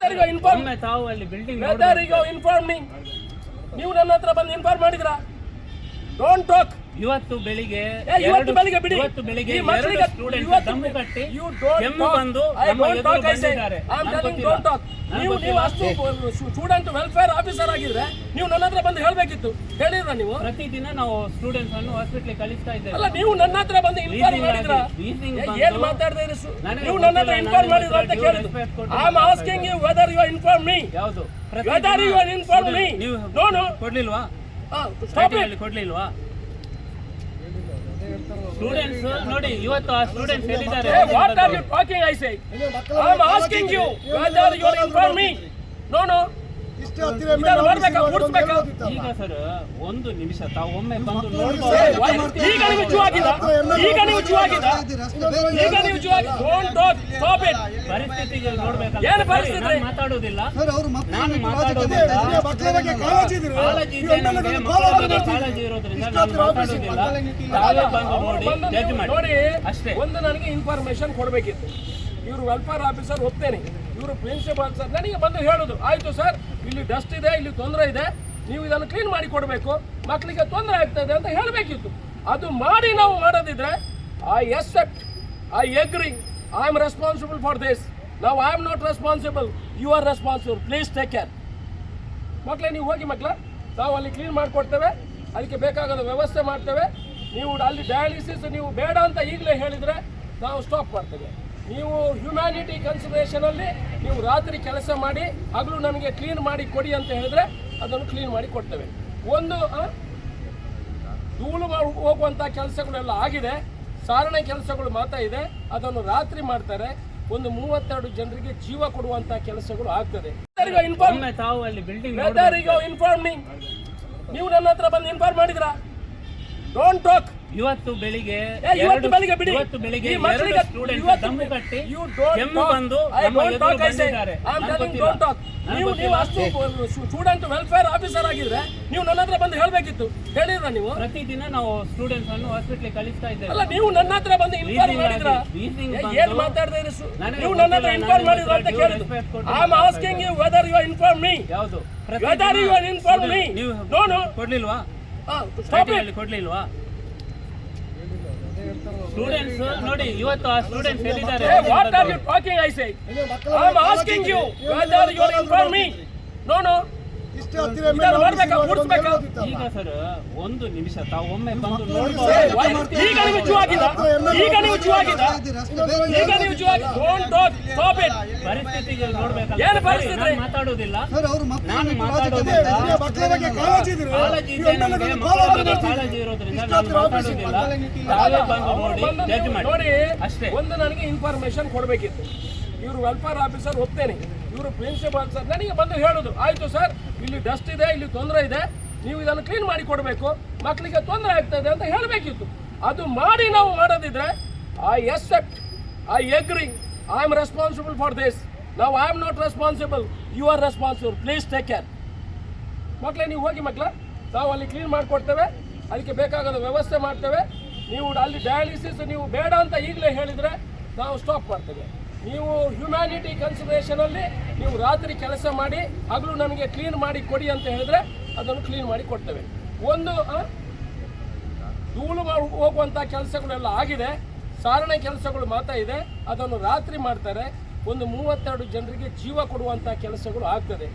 ನೀವು ನನ್ನ ಹತ್ರ ಬಂದು ಇನ್ಫಾರ್ಮ್ ಮಾಡಿದ್ರಾ? Don't talk. ಇವತ್ತು ಬೆಳಿಗ್ಗೆ ಬಿಡಿ. ಇವತ್ತು ಬೆಳಿಗ್ಗೆ ಎರಡು ಸ್ಟೂಡೆಂಟ್ಸ್ ದಮ್ಮು ಕಟ್ಟಿ ಕೆಮ್ಮು ಬಂದು ನಮ್ಮ ಎದುರು ಬಂದಿದ್ದಾರೆ. ನೀವು ಅಷ್ಟು ಸ್ಟೂಡೆಂಟ್ ವೆಲ್ಫೇರ್ ಆಫೀಸರ್ ಆಗಿದ್ರೆ ನೀವು ನನ್ನ ಹತ್ರ ಬಂದು ಹೇಳ್ಬೇಕಿತ್ತು. ಹೇಳಿದ್ರ ನೀವು? ಪ್ರತಿದಿನ ನಾವು ಸ್ಟೂಡೆಂಟ್ಸ್ ಅನ್ನು ಹಾಸ್ಪಿಟಲ್ ಕಳಿಸ್ತಾ ಇದ್ದೇವೆ. ಅಲ್ಲ, ನೀವು ನನ್ನ ಹತ್ರ ಬಂದು ಇನ್ಫಾರ್ಮ್ ಮಾಡಿದ್ರ? ಏನ್ ಮಾತಾಡ್ತಾ ಇದ್ದೀರಿ? ನೀವು ನನ್ನ ಹತ್ರ ಇನ್ಫಾರ್ಮ್ ಮಾಡಿದ್ರ ಅಂತ ಕೇಳಿದ್ರು. I am asking you whether you inform me. ಯಾವುದು whether you inform me? No ಕೊಡ್ಲಿಲ್ವಾ? ಕೊಡ್ಲಿಲ್ವಾ? ಸ್ಟೂಡೆಂಟ್ಸ್ ನೋಡಿ, ಇವತ್ತು ಆ ಸ್ಟೂಡೆಂಟ್ಸ್ ಹೇಳಿದ್ದಾರೆ. What are you talking? I say I am asking you whether you inform me. No ಈಗ ಸರ್ ಒಂದು ನಿಮಿಷ ತಾವು ಒಮ್ಮೆ ಬಂದು ನೋಡ್ಬೋದು. ಈಗ ನೀವು ಜೂ ಆಗಿದ ಪರಿಸ್ಥಿತಿಗೆ ನೋಡ್ಬೇಕಲ್ಲ. ಏನು ಪರಿಸ್ಥಿತಿ? ನಾನು ಮಾತಾಡೋದಿಲ್ಲ. ಕಾಳಜಿ ಇರೋದ್ರಿಂದ ನಾನು ಮಾತಾಡೋದಿಲ್ಲ. ತಾವೇ ಬಂದು ನೋಡಿ ಜಡ್ಜ್ ಮಾಡಿ ಅಷ್ಟೇ. ಒಂದು ನನಗೆ ಇನ್ಫಾರ್ಮೇಶನ್ ಕೊಡಬೇಕಿತ್ತು. ಇವರು ವೆಲ್ಫೇರ್ ಆಫೀಸರ್ ಹೋಗ್ತೇನೆ, ಇವರು ಪ್ರಿನ್ಸಿಪಾಲ್ ಸರ್ ನನಗೆ ಬಂದು ಹೇಳೋದು, ಆಯ್ತು ಸರ್ ಇಲ್ಲಿ ಡಸ್ಟ್ ಇದೆ, ಇಲ್ಲಿ ತೊಂದರೆ ಇದೆ, ನೀವು ಇದನ್ನು ಕ್ಲೀನ್ ಮಾಡಿ ಕೊಡಬೇಕು, ಮಕ್ಕಳಿಗೆ ತೊಂದರೆ ಆಗ್ತದೆ ಅಂತ ಹೇಳಬೇಕಿತ್ತು. ಅದು ಮಾಡಿ ನಾವು ಮಾಡೋದಿದ್ರೆ I accept, I agree, I am responsible for this. ನಾವು I am not responsible, you are responsible, please take care. ಮಕ್ಕಳೇ ನೀವು ಹೋಗಿ ಮಕ್ಕಳ, ನಾವು ಅಲ್ಲಿ ಕ್ಲೀನ್ ಮಾಡಿಕೊಡ್ತೇವೆ, ಅದಕ್ಕೆ ಬೇಕಾಗೋದು ವ್ಯವಸ್ಥೆ ಮಾಡ್ತೇವೆ. ನೀವು ಅಲ್ಲಿ ಡಯಾಲಿಸಿಸ್ ನೀವು ಬೇಡ ಅಂತ ಈಗಲೇ ಹೇಳಿದರೆ ನಾವು ಸ್ಟಾಪ್ ಮಾಡ್ತೇವೆ. ನೀವು ಹ್ಯುಮ್ಯಾನಿಟಿ ಕನ್ಸಿಡರೇಷನಲ್ಲಿ ನೀವು ರಾತ್ರಿ ಕೆಲಸ ಮಾಡಿ ಹಗಲು ನಮಗೆ ಕ್ಲೀನ್ ಮಾಡಿ ಕೊಡಿ ಅಂತ ಹೇಳಿದ್ರೆ ಅದನ್ನು ಕ್ಲೀನ್ ಮಾಡಿ ಕೊಡ್ತೇವೆ. ಒಂದು ಧೂಳು ಹೋಗುವಂಥ ಕೆಲಸಗಳೆಲ್ಲ ಆಗಿದೆ, ಸಾರಣೆ ಕೆಲಸಗಳು ಮಾತ್ರ ಇದೆ, ಅದನ್ನು ರಾತ್ರಿ ಮಾಡ್ತಾರೆ. ಒಂದು 32 ಜನರಿಗೆ ಜೀವ ಕೊಡುವಂಥ ಕೆಲಸಗಳು ಆಗ್ತದೆ. ತಾವು ಅಲ್ಲಿ ಬಿಲ್ಡಿಂಗ್ ಇನ್ಫಾರ್ಮ್ ಮೀ. ನೀವು ನನ್ನ ಹತ್ರ ಬಂದು ಇನ್ಫಾರ್ಮ್ ಮಾಡಿದ್ರಾ? Don't talk. ಇವತ್ತು ಬೆಳಿಗ್ಗೆ ಬಿಡಿ. ಎರಡು ಸ್ಟೂಡೆಂಟ್ಸ್ ದಮ್ಮು ಕಟ್ಟಿ ಕೆಮ್ಮು ಬಂದು ನಮ್ಮ ಎದುರು ಬಂದಿದ್ದಾರೆ. ನೀವು ಅಷ್ಟು ಸ್ಟೂಡೆಂಟ್ ವೆಲ್ಫೇರ್ ಆಫೀಸರ್ ಆಗಿದ್ರೆ ನೀವು ನನ್ನ ಹತ್ರ ಬಂದು ಹೇಳ್ಬೇಕಿತ್ತು. ಹೇಳಿದ್ರ ನೀವು? ಪ್ರತಿದಿನ ನಾವು ಸ್ಟೂಡೆಂಟ್ಸ್ ಅನ್ನು ಹಾಸ್ಪಿಟಲ್ ಕಳಿಸ್ತಾ ಇದ್ದೇವೆ. ಅಲ್ಲ, ನೀವು ನನ್ನ ಹತ್ರ ಬಂದು ಇನ್ಫಾರ್ಮ್ ಮಾಡಿದ್ರ? ಏನ್ ಮಾತಾಡ್ತಾ ಇದ್ದೀರಿ? ನೀವು ನನ್ನ ಹತ್ರ ಇನ್ಫಾರ್ಮ್ ಮಾಡಿದ್ರ ಅಂತ ಕೇಳಿದ್ರು. I am asking you whether you inform me. ಯಾವುದು whether you inform me? No ಕೊಡ್ಲಿಲ್ವಾ? ಕೊಡ್ಲಿಲ್ವಾ? ಸ್ಟೂಡೆಂಟ್ಸ್ ನೋಡಿ, ಇವತ್ತು ಆ ಸ್ಟೂಡೆಂಟ್ಸ್ ಹೇಳಿದ್ದಾರೆ. What are you talking? I say I am asking you whether you inform me. No ಈಗ ಸರ್ ಒಂದು ನಿಮಿಷ ತಾವು ಒಮ್ಮೆ ಬಂದು ನೋಡ್ಬೋದು. ಈಗ ನೀವು ಜೂ ಆಗಿದ ಪರಿಸ್ಥಿತಿಗೆ ನೋಡ್ಬೇಕಲ್ಲ. ಏನು ಪರಿಸ್ಥಿತಿ? ನಾನು ಮಾತಾಡೋದಿಲ್ಲ. ಕಾಳಜಿ ಇರೋದ್ರಿಂದ ನಾನು ಮಾತಾಡೋದಿಲ್ಲ. ತಾವೇ ಬಂದು ನೋಡಿ ಜಡ್ಜ್ ಮಾಡಿ ಅಷ್ಟೇ. ಒಂದು ನನಗೆ ಇನ್ಫಾರ್ಮೇಶನ್ ಕೊಡಬೇಕಿತ್ತು. ಇವರು ವೆಲ್ಫೇರ್ ಆಫೀಸರ್ ಹೋಗ್ತೇನೆ, ಇವರು ಪ್ರಿನ್ಸಿಪಾಲ್ ಸರ್ ನನಗೆ ಬಂದು ಹೇಳೋದು, ಆಯ್ತು ಸರ್ ಇಲ್ಲಿ ಡಸ್ಟ್ ಇದೆ, ಇಲ್ಲಿ ತೊಂದರೆ ಇದೆ, ನೀವು ಇದನ್ನು ಕ್ಲೀನ್ ಮಾಡಿ ಕೊಡಬೇಕು, ಮಕ್ಕಳಿಗೆ ತೊಂದರೆ ಆಗ್ತದೆ ಅಂತ ಹೇಳಬೇಕಿತ್ತು. ಅದು ಮಾಡಿ ನಾವು ಮಾಡೋದಿದ್ರೆ I accept, I agree, I am responsible for this. ನಾವು I am not responsible, you are responsible, please take care. ಮಕ್ಕಳೇ ನೀವು ಹೋಗಿ ಮಕ್ಕಳ, ನಾವು ಅಲ್ಲಿ ಕ್ಲೀನ್ ಮಾಡಿಕೊಡ್ತೇವೆ, ಅದಕ್ಕೆ ಬೇಕಾಗೋದು ವ್ಯವಸ್ಥೆ ಮಾಡ್ತೇವೆ. ನೀವು ಅಲ್ಲಿ ಡಯಾಲಿಸಿಸ್ ನೀವು ಬೇಡ ಅಂತ ಈಗಲೇ ಹೇಳಿದರೆ ನಾವು ಸ್ಟಾಪ್ ಮಾಡ್ತೇವೆ. ನೀವು ಹ್ಯುಮ್ಯಾನಿಟಿ ಕನ್ಸಿಡರೇಷನಲ್ಲಿ ನೀವು ರಾತ್ರಿ ಕೆಲಸ ಮಾಡಿ ಹಗಲು ನಮಗೆ ಕ್ಲೀನ್ ಮಾಡಿ ಕೊಡಿ ಅಂತ ಹೇಳಿದ್ರೆ ಅದನ್ನು ಕ್ಲೀನ್ ಮಾಡಿ ಕೊಡ್ತೇವೆ. ಒಂದು ಧೂಳು ಹೋಗುವಂಥ ಕೆಲಸಗಳೆಲ್ಲ ಆಗಿದೆ, ಸಾರಣೆ ಕೆಲಸಗಳು ಮಾತ್ರ ಇದೆ, ಅದನ್ನು ರಾತ್ರಿ ಮಾಡ್ತಾರೆ. ಒಂದು 32 ಜನರಿಗೆ ಜೀವ ಕೊಡುವಂಥ ಕೆಲಸಗಳು ಆಗ್ತದೆ.